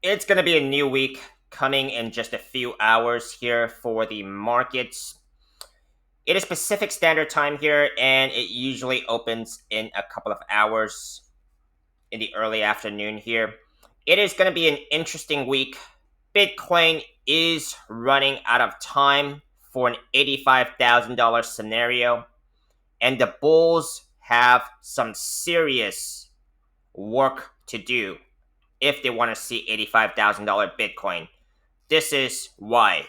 It's going to be a new week coming in just a few hours here for the markets. It is Pacific Standard Time here, and it usually opens in a couple of hours in the early afternoon here. It is going to be an interesting week. Bitcoin is running out of time for an $85,000 scenario, and the bulls have some serious work to do if they want to see $85,000 Bitcoin. This is why.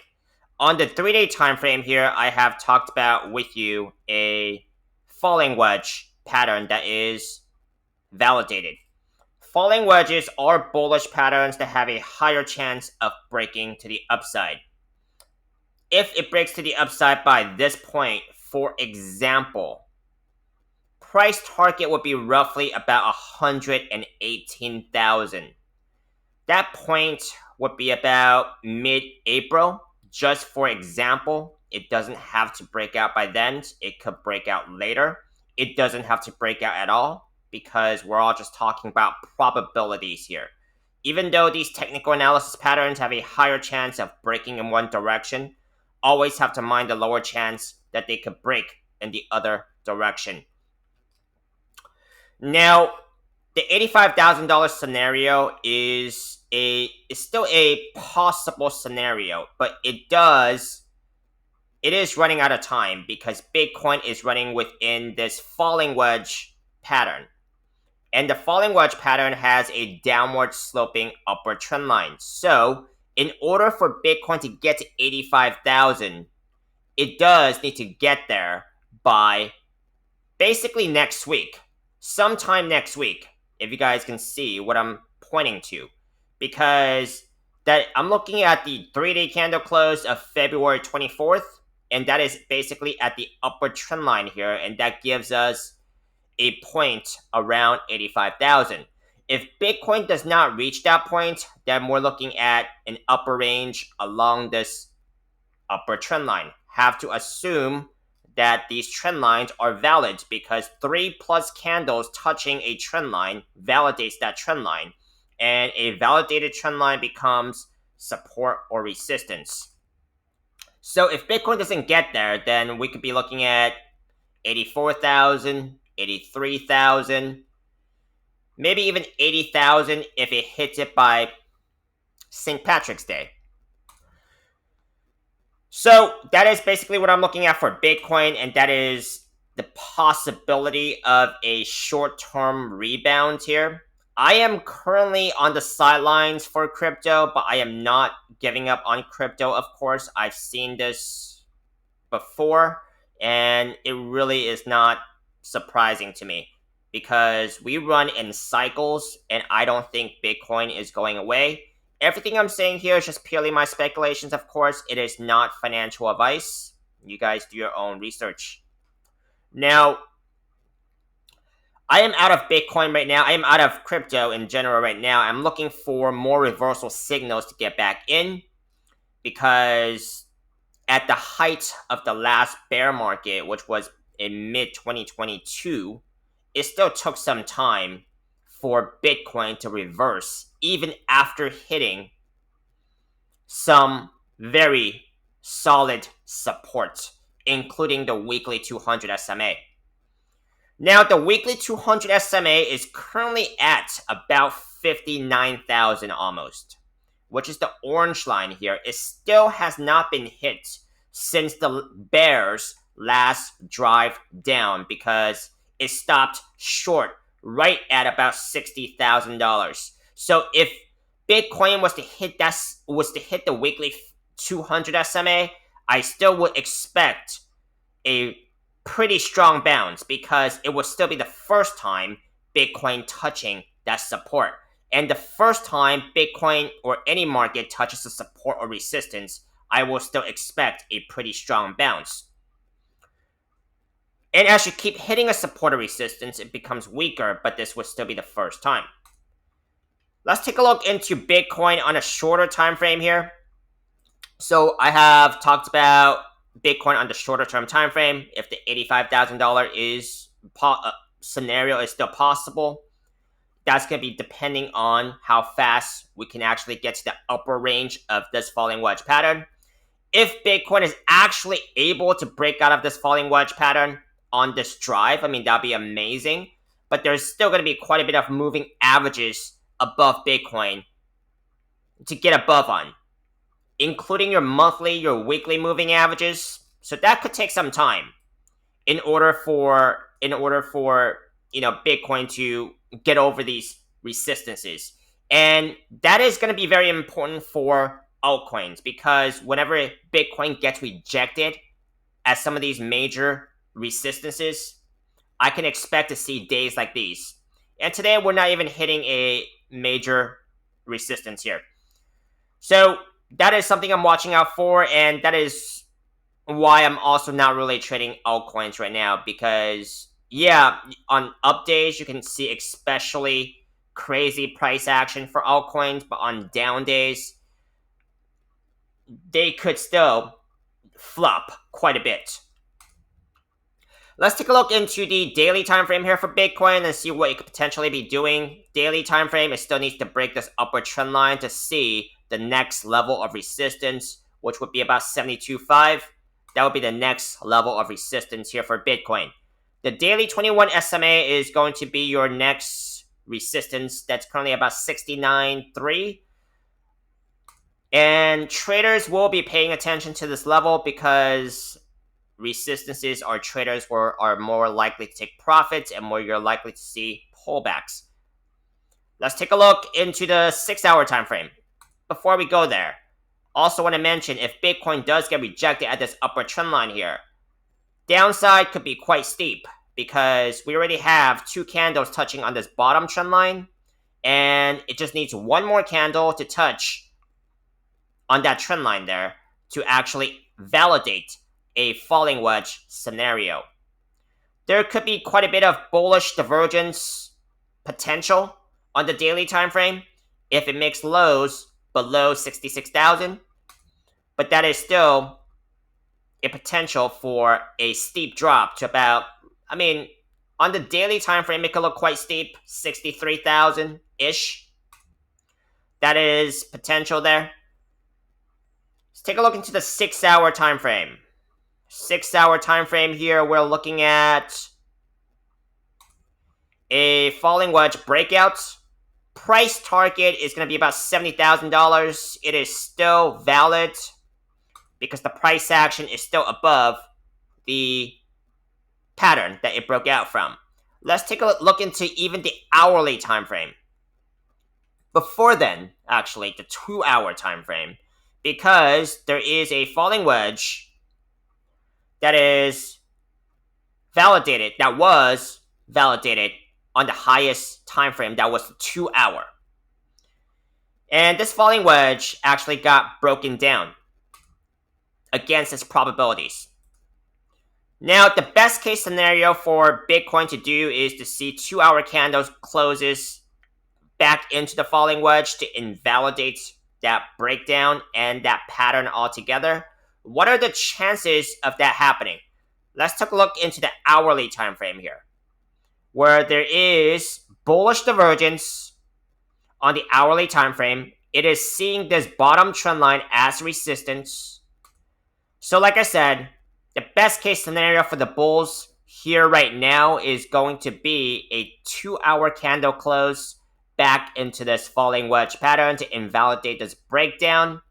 On the 3-day time frame here, I have talked about with you a falling wedge pattern that is validated. Falling wedges are bullish patterns that have a higher chance of breaking to the upside. If it breaks to the upside by this point, for example, price target would be roughly about 118,000. That point would be about mid-April. Just for example, it doesn't have to break out by then. It could break out later. It doesn't have to break out at all because we're all just talking about probabilities here. Even though these technical analysis patterns have a higher chance of breaking in one direction, always have to mind the lower chance that they could break in the other direction. Now, the $85,000 scenario is still a possible scenario, but it is running out of time because Bitcoin is running within this falling wedge pattern. And the falling wedge pattern has a downward sloping upward trend line. So, in order for Bitcoin to get to 85,000, it does need to get there by basically next week. Sometime next week, if you guys can see what I'm pointing to. Because that I'm looking at the 3-day candle close of February 24th, and that is basically at the upward trend line here, and that gives us a point around 85,000. If Bitcoin does not reach that point, then we're looking at an upper range along this upper trend line. Have to assume that these trend lines are valid because 3+ candles touching a trend line validates that trend line, and a validated trend line becomes support or resistance. So if Bitcoin doesn't get there, then we could be looking at 84,000, 83,000, maybe even 80,000 if it hits it by St. Patrick's Day. So that is basically what I'm looking at for Bitcoin, and that is the possibility of a short-term rebound here. I am currently on the sidelines for crypto, but I am not giving up on crypto, of course. I've seen this before, and it really is not surprising to me because we run in cycles, and I don't think Bitcoin is going away. Everything I'm saying here is just purely my speculations, of course. It is not financial advice. You guys do your own research. Now, I am out of Bitcoin right now. I am out of crypto in general right now. I'm looking for more reversal signals to get back in because at the height of the last bear market, which was in mid 2022, it still took some time for Bitcoin to reverse, even after hitting some very solid support, including the weekly 200 SMA. Now, the weekly 200 SMA is currently at about 59,000 almost, which is the orange line here. It still has not been hit since the bears last drive down because it stopped short right at about $60,000. So if Bitcoin was to hit the weekly 200 SMA, I still would expect a pretty strong bounce because it would still be the first time Bitcoin touching that support. And the first time Bitcoin or any market touches a support or resistance, I will still expect a pretty strong bounce. And as you keep hitting a support or resistance, it becomes weaker, but this would still be the first time. Let's take a look into Bitcoin on a shorter time frame here. So I have talked about Bitcoin on the shorter term time frame. If the $85,000 scenario is still possible, That's going to be depending on how fast we can actually get to the upper range of this falling wedge pattern. If Bitcoin is actually able to break out of this falling wedge pattern on this drive, I mean, that'd be amazing. But there's still going to be quite a bit of moving averages above Bitcoin to get above on, including your monthly, your weekly moving averages. So that could take some time in order for Bitcoin to get over these resistances. And that is going to be very important for altcoins, because whenever Bitcoin gets rejected at some of these major resistances, I can expect to see days like these. And today we're not even hitting a major resistance here. So that is something I'm watching out for, and that is why I'm also not really trading altcoins right now, because yeah, on up days you can see especially crazy price action for altcoins, but on down days they could still flop quite a bit. Let's take a look into the daily time frame here for Bitcoin and see what it could potentially be doing. Daily time frame, it still needs to break this upward trend line to see the next level of resistance, which would be about 72.5. That would be the next level of resistance here for Bitcoin. The daily 21 SMA is going to be your next resistance. That's currently about 69.3. And traders will be paying attention to this level, because resistances are traders who are more likely to take profits and more you're likely to see pullbacks. Let's take a look into the 6-hour time frame. Before we go there, also want to mention, if Bitcoin does get rejected at this upper trend line here, downside could be quite steep, because we already have 2 candles touching on this bottom trend line, and it just needs one more candle to touch on that trend line there to actually validate a falling wedge scenario. There could be quite a bit of bullish divergence potential on the daily time frame if it makes lows below 66,000, but that is still a potential for a steep drop to about, I mean, on the daily time frame it could look quite steep, 63,000 ish. That is potential there. Let's take a look into the 6-hour time frame. 6-hour time frame here, we're looking at a falling wedge breakout. Price target is going to be about $70,000. It is still valid because the price action is still above the pattern that it broke out from. Let's take a look into even the hourly time frame. Before then, actually, the 2-hour time frame, because there is a falling wedge that is validated, that was validated on the highest time frame, that was the 2-hour. And this falling wedge actually got broken down against its probabilities. Now, the best case scenario for Bitcoin to do is to see 2-hour candles closes back into the falling wedge to invalidate that breakdown and that pattern altogether. What are the chances of that happening? Let's take a look into the hourly time frame here, where there is bullish divergence on the hourly time frame. It is seeing this bottom trend line as resistance. So like I said, the best case scenario for the bulls here right now is going to be a 2-hour candle close back into this falling wedge pattern to invalidate this breakdown.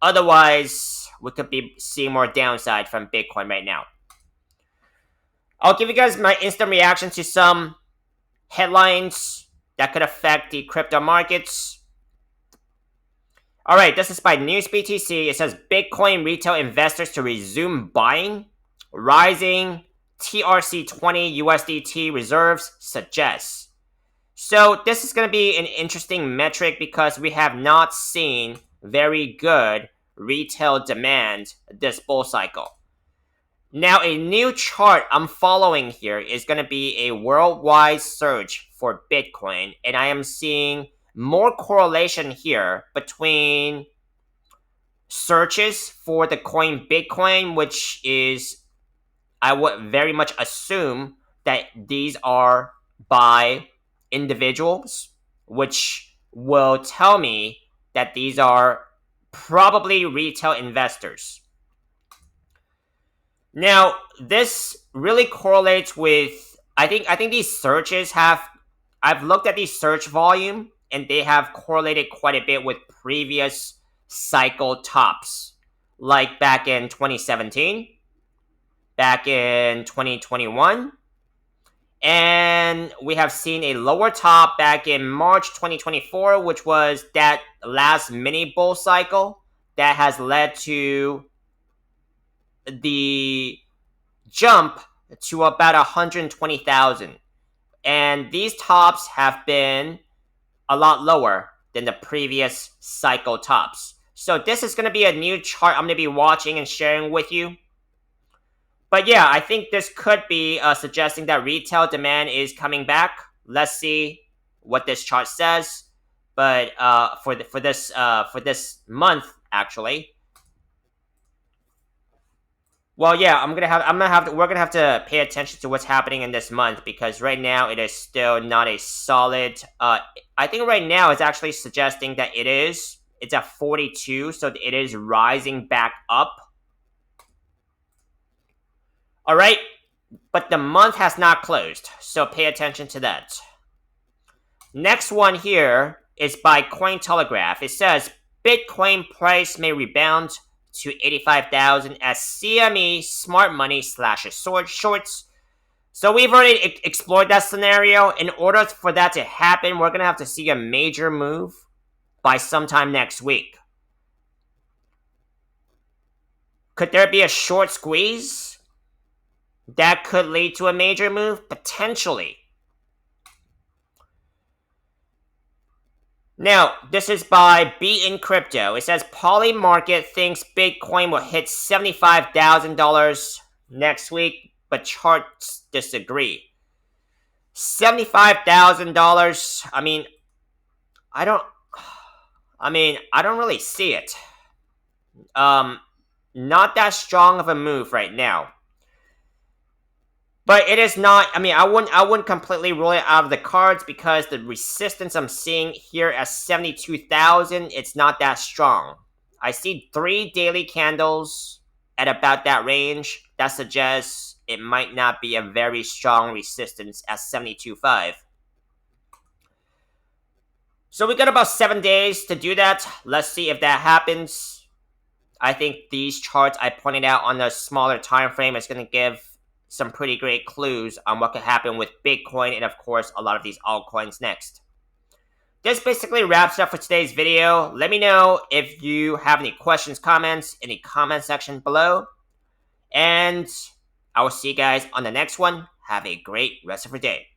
Otherwise, we could be seeing more downside from Bitcoin right now. I'll give you guys my instant reaction to some headlines that could affect the crypto markets. Alright, this is by News BTC. It says Bitcoin retail investors to resume buying. Rising TRC20 USDT reserves suggests. So this is going to be an interesting metric, because we have not seen very good retail demand this bull cycle. Now, a new chart I'm following here is going to be a worldwide surge for Bitcoin, and I am seeing more correlation here between searches for the coin Bitcoin, which is, I would very much assume that these are by individuals, which will tell me that these are probably retail investors. Now, this really correlates with I think these searches have I've looked at these search volume and they have correlated quite a bit with previous cycle tops, like back in 2017, back in 2021, and we have seen a lower top back in March 2024, which was that last mini bull cycle that has led to the jump to about 120,000. And these tops have been a lot lower than the previous cycle tops. So this is going to be a new chart I'm going to be watching and sharing with you. But yeah, I think this could be suggesting that retail demand is coming back. Let's see what this chart says. But for this month, actually, well, yeah, we're gonna have to pay attention to what's happening in this month because right now it is still not a solid. I think right now it's actually suggesting that it's at 42, so it is rising back up. All right, but the month has not closed, so pay attention to that. Next one here is by Cointelegraph. It says Bitcoin price may rebound to 85,000 as CME smart money slashes shorts. So we've already explored that scenario. In order for that to happen, we're going to have to see a major move by sometime next week. Could there be a short squeeze that could lead to a major move? Potentially. Now, this is by BTC Crypto. It says Polymarket thinks Bitcoin will hit $75,000 next week, but charts disagree. $75,000. I don't really see it. Not that strong of a move right now. But it is not. I wouldn't completely rule it out of the cards because the resistance I'm seeing here at 72,000, it's not that strong. I see 3 daily candles at about that range. That suggests it might not be a very strong resistance at 72.5. So we got about 7 days to do that. Let's see if that happens. I think these charts I pointed out on the smaller time frame is going to give some pretty great clues on what could happen with Bitcoin and, of course, a lot of these altcoins next. This basically wraps up for today's video. Let me know if you have any questions, comments in the comment section below. And I will see you guys on the next one. Have a great rest of your day.